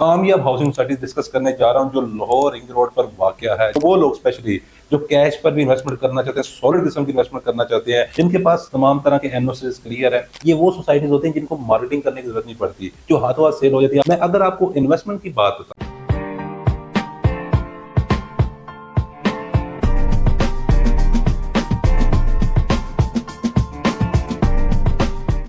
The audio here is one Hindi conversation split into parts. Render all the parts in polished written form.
कामयाब हाउसिंग सोसाइटी डिस्कस करने जा रहा हूं जो लाहौर रिंग रोड पर वाकया है। तो वो लोग स्पेशली जो कैश पर भी इन्वेस्टमेंट करना चाहते हैं, सॉलिड किस्म की इन्वेस्टमेंट करना चाहते हैं, जिनके पास तमाम तरह के एनओसीज क्लियर है, ये वो सोसाइटीज होती हैं जिनको मार्केटिंग करने की जरूरत नहीं पड़ती, जो हाथों हाथ सेल हो जाती है। मैं अगर आपको इन्वेस्टमेंट की बात बताऊं,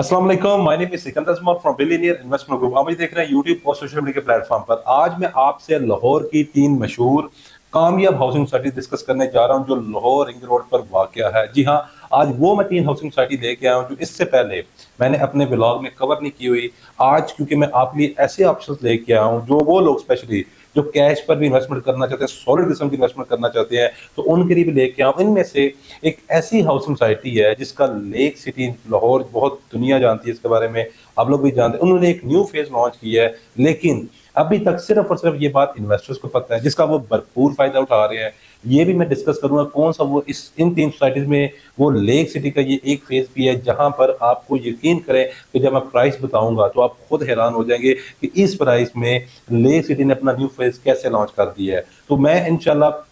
अस्सलाम वालेकुम, my name is Sikandar Jamal from billionaire investment group. आप मुझे देख रहे हैं यूट्यूब और सोशल मीडिया के प्लेटफॉर्म पर। आज मैं आपसे लाहौर की 3 मशहूर कामयाब हाउसिंग सोसाइटी डिस्कस करने जा रहा हूं जो लाहौर रिंग रोड पर वाकया है। जी हाँ, आज वो मैं 3 हाउसिंग सोसाइटी लेके आया हूं जो इससे पहले मैंने अपने ब्लॉग में कवर नहीं की हुई। आज क्योंकि मैं आपके लिए ऐसे ऑप्शंस लेके आया हूं जो वो लोग स्पेशली जो कैश पर भी इन्वेस्टमेंट करना चाहते हैं, सॉलिड किस्म की इन्वेस्टमेंट करना चाहते हैं, तो उनके लिए भी लेके आऊँ। इनमें से एक ऐसी हाउसिंग सोसाइटी है जिसका लेक सिटी लाहौर बहुत दुनिया जानती है, इसके बारे में आप लोग भी जानते हैं। उन्होंने एक न्यू फेज लॉन्च किया है, लेकिन अभी तक सिर्फ और सिर्फ ये बात इन्वेस्टर्स को पता है, जिसका वो भरपूर फायदा उठा रहे हैं। ये भी मैं डिस्कस करूंगा कौन सा वो इस इन 3 सोसाइटीज में वो लेक सिटी का ये एक फेज भी है, जहां पर आपको यकीन करें कि जब मैं प्राइस बताऊंगा तो आप खुद हैरान हो जाएंगे कि इस प्राइस में लेक सिटी ने अपना न्यू फेज कैसे लॉन्च कर दिया है। तो मैं इंशाल्लाह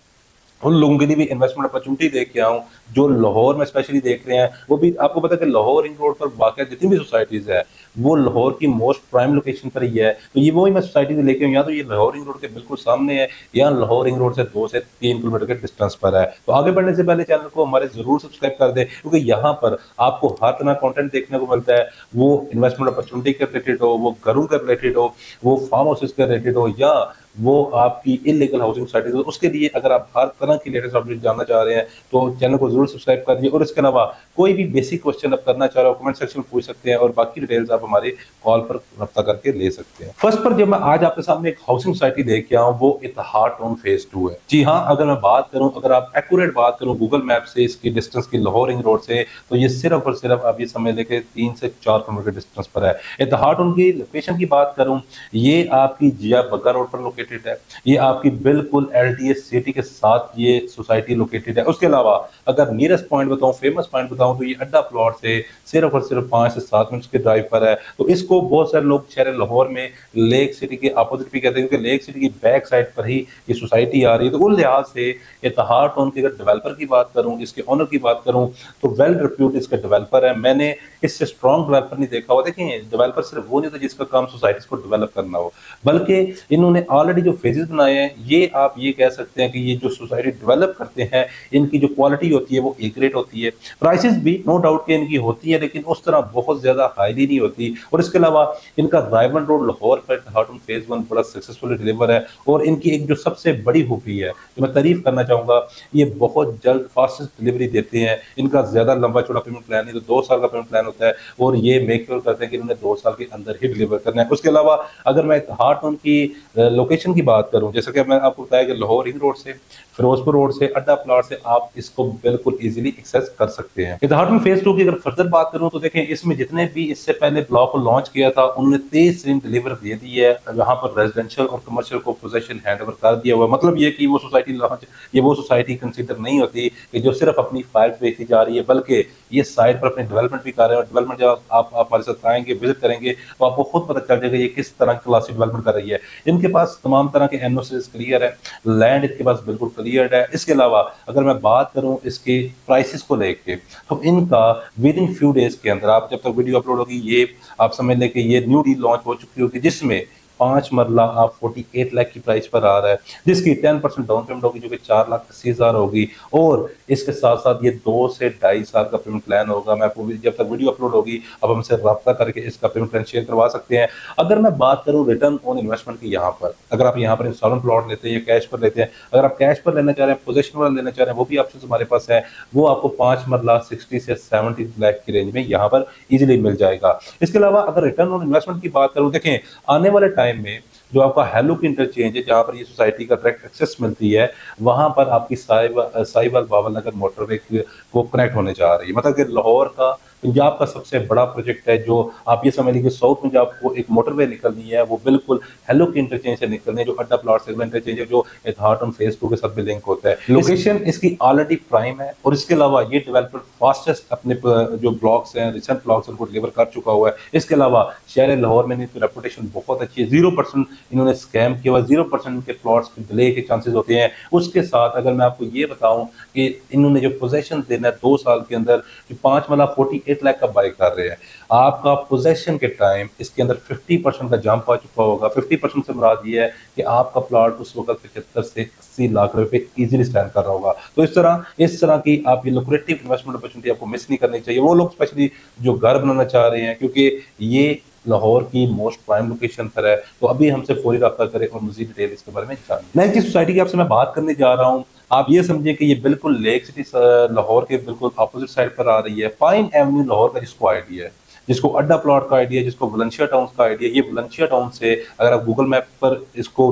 उन लोगों के लिए भी इन्वेस्टमेंट अपॉर्चुनिटी देख के आऊँ जो लाहौर में स्पेशली देख रहे हैं। वो भी आपको पता है कि लाहौर रिंग रोड पर वाकई जितनी भी सोसाइटीज है वो लाहौर की मोस्ट प्राइम लोकेशन पर ही है। तो ये वही मैं सोसाइटी लेके आऊँ, या तो ये लाहौर रिंग रोड के बिल्कुल सामने है या लाहौर रिंग रोड से 2 से 3 किलोमीटर के डिस्टेंस पर है। तो आगे बढ़ने से पहले चैनल को हमारे जरूर सब्सक्राइब कर दे, क्योंकि यहाँ पर आपको हर तरह कंटेंट देखने को मिलता है। वो इन्वेस्टमेंट अपॉर्चुनिटी के रिलेटेड हो, वो घरों के रिलेटेड हो, वो फार्म हाउसेज के रिलेटेड हो, या वो आपकी इलीगल हाउसिंग सोसाइटी हो। उसके लिए अगर आप हर तरह की लेटेस्ट अपडेट जानना चाह रहे हैं तो चैनल को जरूर सब्सक्राइब कर दीजिए। और इसके अलावा कोई भी बेसिक क्वेश्चन आप करना चाह रहे हो कमेंट सेक्शन में पूछ सकते हैं, और बाकी डिटेल्स आप हमारे कॉल पर रब्ता करके ले सकते हैं। फर्स्ट पर जब मैं आज आपके सामने एक हाउसिंग सोसाइटी लेके आऊँ, वो इत्तेहाद टाउन फेज 2 है। जी हाँ, अगर मैं बात करूँ, अगर आप एक्यूरेट बात करूँ गूगल मैप से इसकी डिस्टेंस की लाहौर रिंग रोड से, तो ये सिर्फ और सिर्फ आप ये समझ लें कि 3 से 4 किलोमीटर के डिस्टेंस पर है। इत्तेहाद टाउन की लोकेशन की बात करूँ, ये आपकी जिया बग्गा रोड पर लोकेटेड है। ये आपकी बिल्कुल एलटीएस सिटी के साथ ये सोसाइटी लोकेटेड है। उसके अलावा अगर नियरेस्ट पॉइंट बताऊं, फेमस पॉइंट बताऊं, तो ये अड्डा प्लॉट से सिर्फ और सिर्फ 5 से 7 मिनट के ड्राइव पर है। तो इसको बहुत सारे लोग शहर लाहौर में लेक सिटी के अपोजिट भी कहते हैं, क्योंकि लेक सिटी की बैक साइड पर ही ये सोसाइटी आ रही है। तो उस लिहाज से इत्तेहाद टाउन के अगर डेवलपर की बात करूं, इसके ऑनर की बात करूं, तो वेल रिप्यूट इसका डेवलपर है। मैंने इससे स्ट्रॉन्ग डेवलपर नहीं देखा हुआ। देखिए, डेवलपर सिर्फ वो नहीं होता जिसका काम सोसाइटीज को डेवलप करना हो, बल्कि इन्होंने ऑलरेडी जो फेजेस बनाए हैं, ये आप ये कह सकते हैं कि ये जो सोसाइटी डेवलप करते हैं, इनकी जो क्वालिटी होती है वो एक रेट होती है। प्राइसेस भी नो डाउट के इनकी होती है, लेकिन उस तरह बहुत ज्यादा हाईली नहीं होती। और इसके अलावा इनका रायवन रोड लाहौर पर हार्टन फेज 1 बड़ा सक्सेसफुली डिलीवर है। और इनकी एक जो सबसे बड़ी खूबी है जो मैं तारीफ करना चाहूंगा, ये बहुत जल्द फास्टेस्ट डिलीवरी देते हैं। इनका ज्यादा लंबा चौड़ा पेमेंट प्लान नहीं, तो 2 साल का पेमेंट प्लान होता है, और ये मेक श्योर करते हैं कि इन्होंने 2 साल के अंदर ही डिलीवर करना है। उसके अलावा अगर मैं हार्टन की लोकेशन की बात करूं, जैसा कि मैंने आपको बताया कि लाहौर रिंग रोड से, फिरोजपुर रोड से, अड्डा प्लॉट से आप इसको बिल्कुल इजीली एक्सेस कर सकते हैं। इत्तेहाद में फेज 2 की अगर फर्दर बात करूं, तो देखें इसमें जितने भी इससे पहले ब्लॉक को लॉन्च किया था उन्होंने 23 दिन डिलीवर दे दी है। यहाँ पर रेजिडेंशियल और कमर्शियल को पोजीशन हैंडओवर कर दिया हुआ। मतलब ये कि वो सोसाइटी लॉन्च, ये वो सोसाइटी कंसीडर नहीं होती कि जो सिर्फ अपनी फाइल बेची जा रही है, बल्कि ये साइड पर अपने डेवलपमेंट भी कर रहे हैं। और डेवलपमेंट जब आप हमारे साथ आएंगे, विजिट करेंगे, तो आपको खुद पता चल जाएगा ये किस तरह की क्लासिक डेवलपमेंट कर रही है। इनके पास तमाम तरह के एनओसीज क्लियर है, लैंड इनके पास बिल्कुल क्लियर है। इसके अलावा अगर मैं बात करूं इसके प्राइसेस को लेके, तो इनका विद इन फ्यू डेज के अंदर, आप जब तक वीडियो अपलोड होगी, ये आप समझ लें कि ये न्यू डील लॉन्च हो चुकी होगी, जिसमें 5 मरला आप 48 लाख की प्राइस पर आ रहा है, जिसकी 10% डाउन पेमेंट होगी जो कि 4,80,000 होगी। और इसके साथ साथ ये 2 से 2.5 साल का पेमेंट प्लान होगा। मैं आपको जब तक वीडियो अपलोड होगी अब हमसे रब्ता करके इसका पेमेंट प्लान शेयर करवा सकते हैं। अगर मैं बात करूं रिटर्न ऑन इन्वेस्टमेंट की, यहाँ पर अगर आप यहाँ पर इंस्टॉलमेंट प्लॉट लेते हैं या कैश पर लेते हैं, अगर आप कैश पर लेना चाह रहे हैं, पोजीशन वाला लेना चाह रहे हैं, वो भी ऑप्शन हमारे पास है। वो आपको 5 मरला 60 से 70 लाख की रेंज में यहाँ पर इजीली मिल जाएगा। इसके अलावा अगर रिटर्न ऑन इन्वेस्टमेंट की बात करूं, देखें आने वाले टाइम में जो आपका हेलो की इंटरचेंज है, जहां पर ये सोसाइटी का डायरेक्ट एक्सेस मिलती है, वहां पर आपकी साहिवाल बावल नगर मोटरवे को कनेक्ट होने जा रही है। मतलब कि लाहौर का पंजाब का सबसे बड़ा प्रोजेक्ट है, जो आप ये समझ लीजिए साउथ पंजाब को एक मोटरवे निकलनी है, वो बिल्कुल हेलो के इंटरचेंज से निकलनी है, जो अड्डा प्लॉट से इंटरचेंज है, जो एथार्टन फेज 2 के साथ भी लिंक होता है। लोकेशन इसकी ऑलरेडी प्राइम है, और इसके अलावा ये डेवलपर फास्टेस्ट अपने जो ब्लॉक्स हैं, रिसेंट ब्लॉक्स उनको डिलीवर कर चुका हुआ है। इसके अलावा शहर लाहौर में इनकी रेपुटेशन बहुत अच्छी है, 0% इन्होंने स्कैम किया हुआ, 0% के प्लॉट्स डिले के चांसेस होते हैं। उसके साथ अगर मैं आपको ये बताऊं कि इन्होंने जो पोजेशन देना है 2 साल के अंदर, जो 5 मला 48 लाख का बाय कर रहे हैं, आपका पोजेशन के टाइम इसके अंदर 50% का जंप आ चुका होगा। 50% से मुराद ये है कि आपका प्लॉट उस वक्त 75 से 80 लाख रुपए इजीली स्टैंड कर रहा होगा। तो इस तरह की आप ये लुक्रेटिव इन्वेस्टमेंट अपॉर्चुनिटी आपको मिस नहीं करनी चाहिए, वो लोग स्पेशली जो घर बनाना चाह रहे हैं, क्योंकि ये लाहौर की मोस्ट प्राइम लोकेशन पर है। तो अभी हमसे फौरी रब्ता करें और मजीद डिटेल इसके बारे में जानें। नेक्स्ट जिस सोसाइटी की आपसे मैं बात करने जा रहा हूँ, आप ये समझिए कि ये बिल्कुल लेक सिटी लाहौर के बिल्कुल अपोजिट साइड पर आ रही है। पाइन एवेन्यू लाहौर का जिसको आइडिया है, जिसको अड्डा प्लॉट का आइडिया, जिसको वलंशिया टाउन का आइडिया, ये वलंशिया टाउन से अगर आप गूगल मैप पर इसको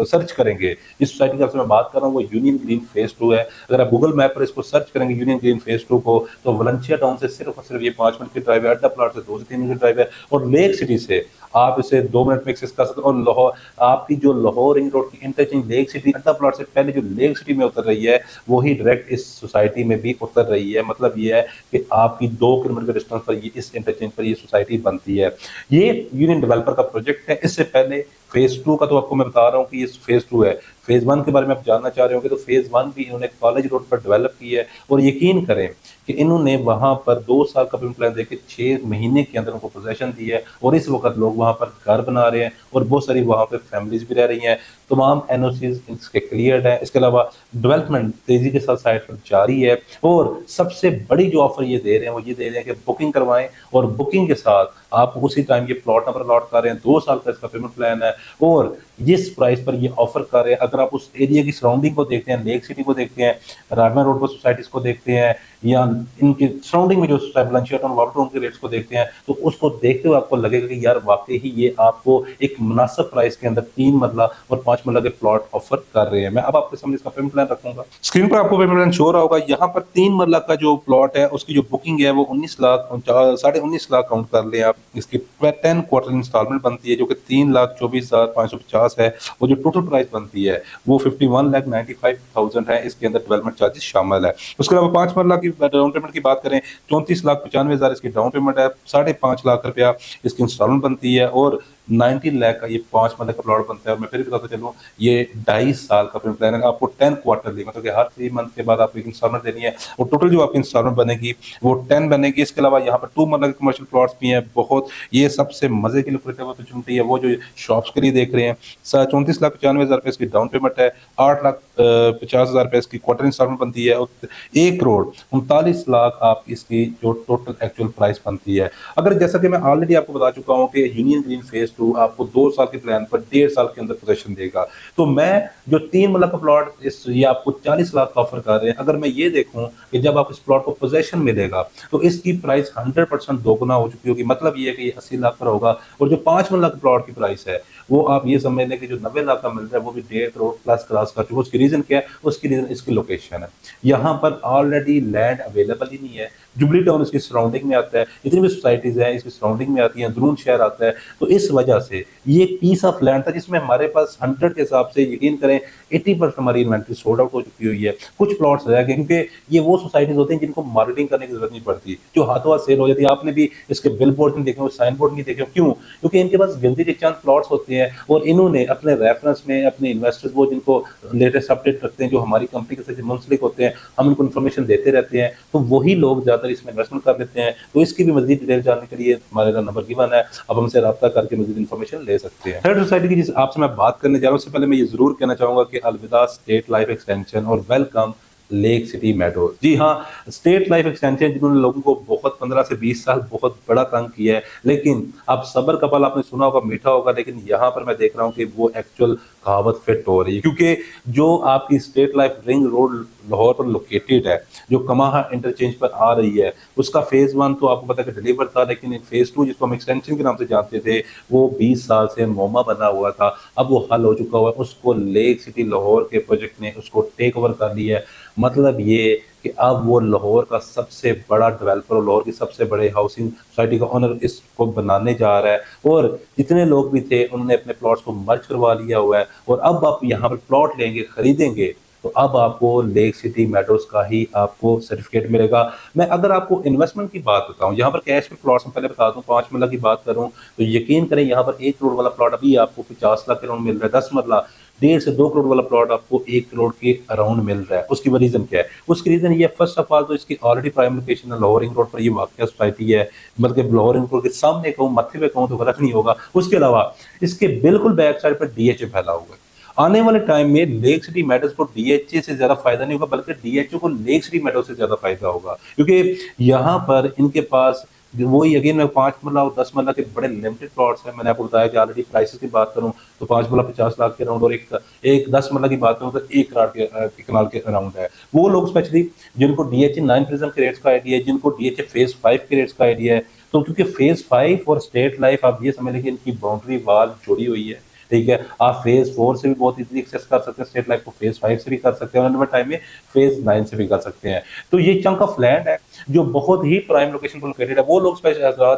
सर्च करेंगे, इस सोसाइटी की आपसे मैं बात कर रहा हूँ, वो यूनियन ग्रीन फेज 2 है। अगर आप गूगल मैप पर इसको सर्च करेंगे यूनियन ग्रीन फेज 2 को, तो वलंशिया टाउन से सिर्फ और सिर्फ ये 5 मिनट की ड्राइव है, अड्डा प्लॉट से 2 से 3 मिनट की ड्राइव है, और लेक सिटी से आप इसे 2 मिनट में एक्सेस कर सकते हो। और लाहौर, आपकी जो लाहौर रिंग रोड की इंटरचेंज लेक सिटी अड्डा प्लॉट से पहले जो लेक सिटी में उतर रही है, वही डायरेक्ट इस सोसाइटी में भी उतर रही है। मतलब ये है कि आपकी 2 किलोमीटर के डिस्टेंस पर ये इस इंटरचेंज पर ये सोसाइटी बनती है। ये यूनियन डेवलपर का प्रोजेक्ट है। इससे पहले फेज 2 का तो आपको मैं बता रहा हूँ कि ये फेज 2 है। फेज 1 के बारे में आप जानना चाह रहे होंगे, तो फेज 1 भी इन्होंने कॉलेज रोड पर डेवलप की है, और यकीन करें कि इन्होंने वहां पर 2 साल का पेमेंट प्लान देके 6 महीने के अंदर उनको पोजेशन दी है, और इस वक्त लोग वहां पर घर बना रहे हैं, और बहुत सारी वहां पर फैमिलीज भी रह रही हैं। तमाम एनओसीज इसके क्लियर्ड है। इसके अलावा डेवलपमेंट तेजी के साथ साइट पर जारी है, और सबसे बड़ी जो ऑफर ये दे रहे हैं वो ये दे रहे हैं कि बुकिंग करवाएं, और बुकिंग के साथ आप उसी टाइम ये प्लॉट नंबर अलॉट कर रहे हैं। 2 साल का इसका पेमेंट प्लान है, और जिस प्राइस पर ये ऑफर कर रहे हैं, अगर आप उस एरिया की सराउंडिंग को देखते हैं, लेक सिटी को देखते हैं, राजमा रोड पर सोसाइटीज को देखते हैं, या इनके सराउंडिंग में जो वलंशिया टाउन वाटर टाउन के रेट्स को देखते हैं, तो उसको देखते हुए आपको लगेगा कि यार वाकई ही ये आपको एक मुनासिब प्राइस के अंदर 3 मरला और 5 मरला के प्लॉट ऑफर कर रहे हैं। मैं अब आपके सामने इसका पेमेंट प्लान रखूंगा, स्क्रीन पर आपको पेमेंट प्लान शो रहा होगा। यहाँ पर 3 मरला का जो प्लॉट है उसकी जो बुकिंग है वो 19 लाख 19.5 लाख काउंट कर ले आप। इसकी 10 क्वार्टर इंस्टॉलमेंट बनती है, जो कि 3,24,550 है, और जो टोटल प्राइस बनती है वो 51,95,000 है। इसके अंदर डेवलपमेंट चार्जेस शामिल है। उसके अलावा 5 मरला की डाउन पेमेंट की बात करें, 34,95,000 इसकी डाउन पेमेंट है, 5.5 लाख रुपया इसकी इंस्टॉलमेंट बनती है, और 19 लाख का ये 5 महीने का प्लॉट बनता है। और मैं फिर भी बताता चलूँ, ये 2.5 साल का पेमेंट प्लान है। आपको 10 क्वार्टरली, मतलब कि हर 3 मंथ के बाद आपको एक इंस्टॉलमेंट देनी है, और टोटल जो आपकी इंस्टॉलमेंट बनेगी वो 10 बनेगी। इसके अलावा यहाँ पर 2 मंथ के कमर्शियल प्लॉट्स भी हैं बहुत। ये सबसे मजे की लुक्रेटिव अपॉर्चुनिटी है, वो जो शॉप्स के लिए देख रहे हैं। 34,95,000 रुपये इसकी डाउन पेमेंट है, 8,50,000 रुपये इसकी क्वार्टर इंस्टॉलमेंट बनती है, और 1,39,00,000 आप इसकी जो टोटल एक्चुअल प्राइस बनती है। अगर जैसा कि मैं ऑलरेडी आपको बता चुका हूँ कि यूनियन ग्रीन फेज 2 आपको 2 साल के प्लान पर 1.5 साल के अंदर पोजेशन देगा, तो मैं जो 3 मरला का प्लॉट ये आपको 40 लाख का ऑफर कर रहे हैं। अगर मैं ये देखूं कि जब आप इस प्लॉट को पोजेशन मिलेगा तो इसकी प्राइस 100% दोगुना हो चुकी होगी। मतलब ये है कि ये 80 लाख का होगा, और जो 5 मरला का प्लॉट की प्राइस है वो आप ये समझ लें कि जो 90 लाख का मिल रहा है वो भी 1.5 करोड़ प्लस क्रॉस कर चुका है। उसकी रीजन क्या है? उसकी रीजन इसकी लोकेशन है। यहाँ पर ऑलरेडी लैंड अवेलेबल ही नहीं है। जुबली टाउन इसकी सराउंडिंग में आता है, इतनी भी सोसाइटीज हैं इसकी सराउंडिंग में आती हैं, दरून शहर आता है। तो इस वजह से ये पीस ऑफ लैंड था जिसमें हमारे पास 100 के हिसाब से यकीन करें 80% हमारी इन्वेंट्री सोल्ड आउट हो चुकी हुई है। कुछ प्लॉट्स रह गए, क्योंकि ये वो सोसाइटीज होती हैं जिनको मार्केटिंग करने की जरूरत नहीं पड़ती, जो हाथों हाथ सेल हो जाती है। आपने भी इसके बिल बोर्ड नहीं देखे, साइन बोर्ड नहीं देखे, क्यों? क्योंकि इनके पास गिनती के चंद प्लॉट्स होते हैं, और इन्होंने अपने रेफरेंस में अपने इन्वेस्टर्स, वो जिनको लेटेस्ट अपडेट रखते हैं, जो हमारी कंपनी के साथ मुंसलिक होते हैं, हम इनको इन्फॉर्मेशन देते रहते हैं, तो वही लोग ज्यादातर इसमें इन्वेस्टमेंट कर देते हैं। तो इसकी भी मजीद डिटेल जानने के लिए हमारे नंबर गिवन है, अब हमसे रब्ता करके मजीद इन्फॉर्मेशन ले सकते हैं। थर्ड सोसाइटी की जिस आपसे मैं बात करने जा रहा हूँ, उससे पहले मैं ये जरूर कहना चाहूंगा कि अलविदा स्टेट लाइफ एक्सटेंशन और वेलकम लेक सिटी मेडोज। जी हाँ, स्टेट लाइफ एक्सटेंशन जिन्होंने लोगों को बहुत 15 से 20 साल बहुत बड़ा तंग किया है, लेकिन अब सबर का फल आपने सुना होगा मीठा होगा, लेकिन यहाँ पर मैं देख रहा हूँ कि वो एक्चुअल कहावत फिट हो रही है। क्योंकि जो आपकी state life ring road Lahore पर लोकेटेड है, जो कमाहा इंटरचेंज पर आ रही है, उसका फेज 1 तो आपको पता है कि डिलीवर था, लेकिन फेज 2 जिसको हम एक्सटेंशन के नाम से जानते थे, वो 20 साल से मोमा बना हुआ था। अब वो हल हो चुका हुआ है, उसको लेक सिटी लाहौर के प्रोजेक्ट ने उसको टेक ओवर कर लिया है। मतलब ये कि अब वो लाहौर का सबसे बड़ा डेवलपर और लाहौर की सबसे बड़े हाउसिंग सोसाइटी का ओनर इसको बनाने जा रहा है। और जितने लोग भी थे उन्होंने अपने प्लॉट्स को मर्ज करवा लिया हुआ है, और अब आप यहाँ पर प्लॉट लेंगे, खरीदेंगे, तो अब आपको लेक सिटी मेडोज का ही आपको सर्टिफिकेट मिलेगा। मैं अगर आपको इन्वेस्टमेंट की बात बताऊं, यहाँ पर कैश में प्लॉट्स में पहले बता दूं, 5 मरला की बात करूं तो यकीन करें यहाँ पर 1 करोड़ वाला प्लॉट अभी आपको 50 लाख के अराउंड मिल रहा है। 10 मरला 1.5 से 2 करोड़ वाला प्लॉट आपको 1 करोड़ के अराउंड मिल रहा है। उसकी रीजन क्या है? उसकी रीजन ये, फर्स्ट ऑफ ऑल तो इसकी ऑलरेडी प्राइम लोकेशन है, लाहौर रिंग रोड पर ये वाकई सोसाइटी है, मतलब लाहौर रिंग रोड के सामने कहूँ, मत्थे पे कहूँ तो गलत नहीं होगा। उसके अलावा इसके बिल्कुल बैक साइड पर डीएचए फैला हुआ है। आने वाले टाइम में लेक सिटी मेडोज को डीएचए से ज्यादा फायदा नहीं होगा, बल्कि डीएचए को लेक सिटी मेडोज से ज्यादा फायदा होगा, क्योंकि यहाँ पर इनके पास वही अगेन मैं 5 मरला और 10 मरला के बड़े लिमिटेड प्लॉट्स हैं। मैंने आपको बताया कि ऑलरेडी प्राइसेस की बात करूं तो 5 मरला 50 लाख के अराउंड, और एक 10 मरला की बात करूं तो 1 करोड़ के अराउंड है। वो लोग स्पेशली जिनको डीएचए 9 प्रिज्म के रेट्स का आइडिया है, जिनको डीएचए फेज 5 के रेट्स का आइडिया है, तो क्योंकि फेज 5 और स्टेट लाइफ आप ये समझ लें कि इनकी बाउंड्री वाल जुड़ी हुई है, ठीक है। आप फेज 4 से भी बहुत इजीली एक्सेस कर सकते हैं स्टेट लाइफ को, फेज 5 से भी कर सकते हैं, और टाइम में फेज 9 से भी कर सकते हैं। तो ये चंक ऑफ लैंड है जो बहुत ही प्राइम लोकेशन पर लोकेटेड है। वो लोग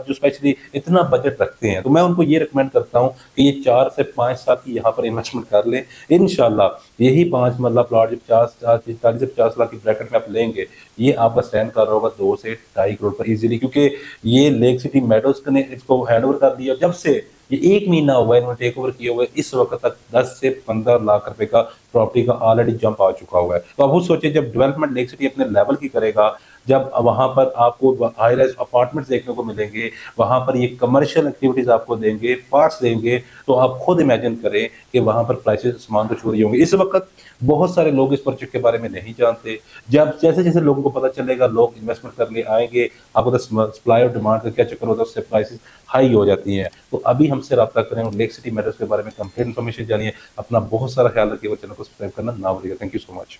जो स्पेशली इतना बजट रखते हैं, तो मैं उनको ये रिकमेंड करता हूँ कि ये 4 से 5 साल की यहाँ पर इन्वेस्टमेंट कर लें। इंशाल्लाह यही 5 मरला प्लॉट जब 40 से 50 लाख की ब्रैकेट में आप लेंगे, ये आपका स्टैंड कर रहा होगा 2 से 2.5 करोड़ पर इजीली, क्योंकि ये लेक सिटी मेडोज ने इसको हैंड ओवर कर दिया। जब से ये 1 महीना हुआ है इन्होंने टेक ओवर किए हुए, इस वक्त तक 10 से 15 लाख रुपए का प्रॉपर्टी का ऑलरेडी जंप आ चुका हुआ है। तो आप खुद सोचिए, जब डेवलपमेंट लेक सिटी अपने लेवल की करेगा, जब वहां पर आपको हाई राइज अपार्टमेंट्स देखने को मिलेंगे, वहां पर ये कमर्शियल एक्टिविटीज आपको देंगे, पार्ट्स देंगे, तो आप खुद इमेजिन करें कि वहां पर प्राइसेस आसमान तो छू रही होंगे। इस वक्त बहुत सारे लोग इस प्रोजेक्ट के बारे में नहीं जानते। जब जैसे जैसे लोगों को पता चलेगा, लोग इन्वेस्टमेंट करने आएंगे, आपको तो सप्लाई और डिमांड का क्या चक्कर होता है, उससे प्राइसेस हाई हो जाती हैं। तो अभी हमसे रब्ता करें और लेक सिटी मैटर्स के बारे में कंप्लीट इन्फॉर्मेशन जानिए। अपना बहुत सारा ख्याल रखिए, चैनल को सब्सक्राइब करना ना भूलिएगा। Thank you so much.